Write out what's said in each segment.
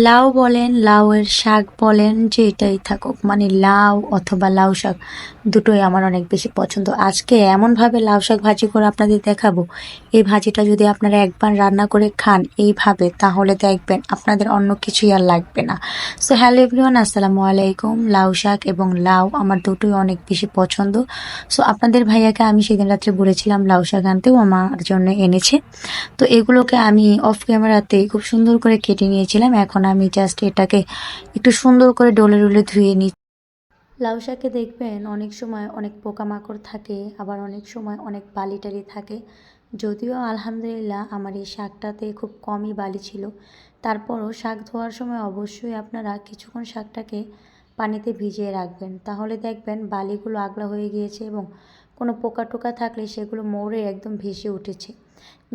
লাউ বলেন, লাউয়ের শাক বলেন, যেটাই থাকুক মানে লাউ অথবা লাউ শাক দুটোই আমার অনেক বেশি পছন্দ। আজকে এমনভাবে লাউ শাক ভাজি করে আপনাদের দেখাবো, এই ভাজিটা যদি আপনারা একবার রান্না করে খান এইভাবে, তাহলে দেখবেন আপনাদের অন্য কিছুই আর লাগবে না। সো হ্যালো এভরিওয়ান, আসসালামু আলাইকুম। লাউ শাক এবং লাউ আমার দুটোই অনেক বেশি পছন্দ। সো আপনাদের ভাইয়াকে আমি সেদিন রাত্রে বলেছিলাম লাউ শাক আনতেও, আমার জন্য এনেছে। তো এগুলোকে আমি অফ ক্যামেরাতে খুব সুন্দর করে কেটে নিয়েছিলাম। এখন আমি জাস্ট এটাকে একটু সুন্দর করে ডলে ডলে ধুয়ে নিই। লাউ শাকে দেখবেন অনেক সময় অনেক পোকামাকড় থাকে, আবার অনেক সময় অনেক বালি টালি থাকে। যদিও আলহামদুলিল্লাহ আমার এই শাকটাতে খুব কমই বালি ছিল, তারপরও শাক ধোয়ার সময় অবশ্যই আপনারা কিছুক্ষণ শাকটাকে পানিতে ভিজিয়ে রাখবেন, তাহলে দেখবেন বালিগুলো আগলা হয়ে গিয়েছে এবং কোনো পোকা টোকা থাকলে সেগুলো মরে একদম ভেসে উঠেছে।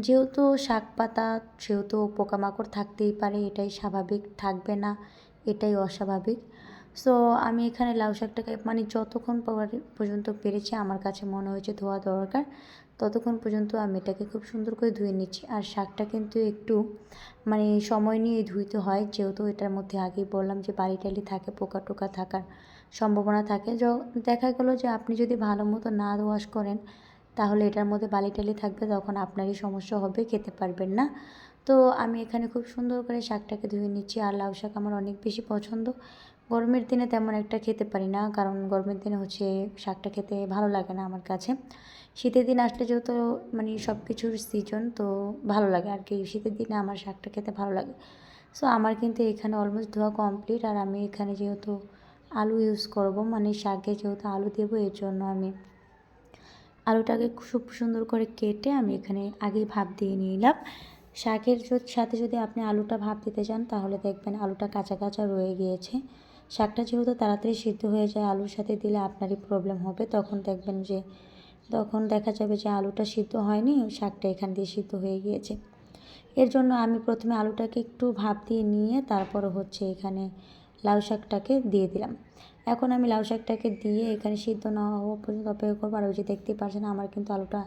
যেহেতু শাক পাতা, সেহেতু পোকামাকড় থাকতেই পারে, এটাই স্বাভাবিক, থাকবে না এটাই অস্বাভাবিক। সো আমি এখানে লাউ শাকটাকে মানে যতক্ষণ পর্যন্ত পেরেছি আমার কাছে মনে হয়েছে ধোয়া দরকার, ততক্ষণ পর্যন্ত আমি এটাকে খুব সুন্দর করে ধুয়ে নিচ্ছি। আর শাকটা কিন্তু একটু মানে সময় নিয়ে ধুইতে হয়, যেহেতু এটার মধ্যে আগেই বললাম যে বালি টালি থাকে, পোকা টোকা থাকার সম্ভাবনা থাকে। দেখা গেলো যে আপনি যদি ভালো মতো না ওয়াশ করেন, তাহলে এটার মধ্যে বালি টালি থাকবে, তখন আপনারই সমস্যা হবে, খেতে পারবেন না। তো আমি এখানে খুব সুন্দর করে শাকটাকে ধুয়ে নিচ্ছি। আর লাউ শাক আমার অনেক বেশি পছন্দ। গরমের দিনে তেমন একটা খেতে পারি না, কারণ গরমের দিনে শাকটা খেতে ভালো লাগে না আমার কাছে। শীতের দিন আসলে যেহেতু মানে সব কিছুর সিজন, তো ভালো লাগে আর কি, শীতের দিনে আমার শাকটা খেতে ভালো লাগে। সো আমার কিন্তু এখানে অলমোস্ট ধোয়া কমপ্লিট। আর আমি এখানে যেহেতু আলু ইউজ করব, মানে শাকে যেহেতু আলু দেবো, এর জন্য আমি আলুটাকে খুব সুন্দর করে কেটে আমি এখানে আগেই ভাপ দিয়ে নিলাম। শাকের সাথে যদি আপনি আলুটা ভাপ দিতে চান, তাহলে দেখবেন আলুটা কাঁচা কাঁচা রয়ে গিয়েছে। শাকটা যেহেতু তাড়াতাড়ি সিদ্ধ হয়ে যায়, আলুর সাথে দিলে আপনারই প্রবলেম হবে, তখন দেখা যাবে যে আলুটা সিদ্ধ হয়নি, শাকটা এখান দিয়ে সিদ্ধ হয়ে গিয়েছে। এর জন্য আমি প্রথমে আলুটাকে একটু ভাপ দিয়ে নিয়ে তারপর এখানে লাউ শাকটাকে দিয়ে দিলাম। এখন আমি লাউ শাকটাকে দিয়ে এখানে সিদ্ধ না হওয়া পর্যন্ত অপেক্ষা করবো। আর ওই যে দেখতেই পাচ্ছেন আমার কিন্তু আলুটা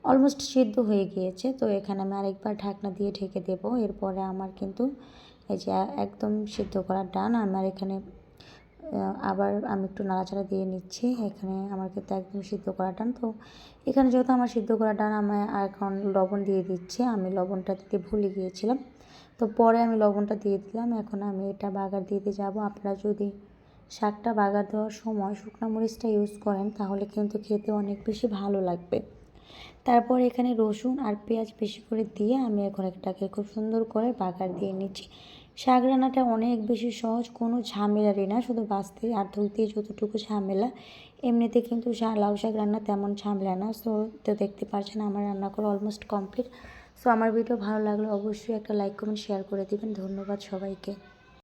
অলমোস্ট সিদ্ধ হয়ে গিয়েছে। তো এখানে আমি আরেকবার ঢাকনা দিয়ে ঢেকে দেবো। এরপরে আমার কিন্তু এই যে একদম সিদ্ধ করা ডান। আমার এখানে আবার আমি একটু নাড়াচাড়া দিয়ে নিচ্ছি। এখানে আমার কিন্তু একদম সিদ্ধ করা ডান। তো এখানে যেহেতু আমার সিদ্ধ করা ডান, আমি এখন লবণ দিয়ে দিচ্ছি। আমি লবণটা দিতে ভুলে গিয়েছিলাম, তো পরে আমি লবণটা দিয়ে দিলাম। এখন আমি এটা বাগার দিতে যাব। আপনারা যদি শাকটা বাগার দেওয়ার সময় শুকনো মরিচটা ইউজ করেন, তাহলে কিন্তু খেতে অনেক বেশি ভালো লাগবে। তারপর এখানে রসুন আর পেঁয়াজ বেশি করে দিয়ে আমি এখন এটাকে খুব সুন্দর করে বাগার দিয়ে নিচ্ছি। শাক রান্নাটা অনেক বেশি সহজ, কোনো ঝামেলারই না, শুধু বাছতে আর ধুইতে যতটুকু ঝামেলা, এমনিতে কিন্তু লাউ শাক রান্না তেমন ঝামেলা না। সো তো দেখতে পাচ্ছেন আমার রান্না করা অলমোস্ট কমপ্লিট। সো আমার ভিডিও ভালো লাগলে অবশ্যই একটা লাইক কমেন্ট শেয়ার করে দেবেন। ধন্যবাদ সবাইকে।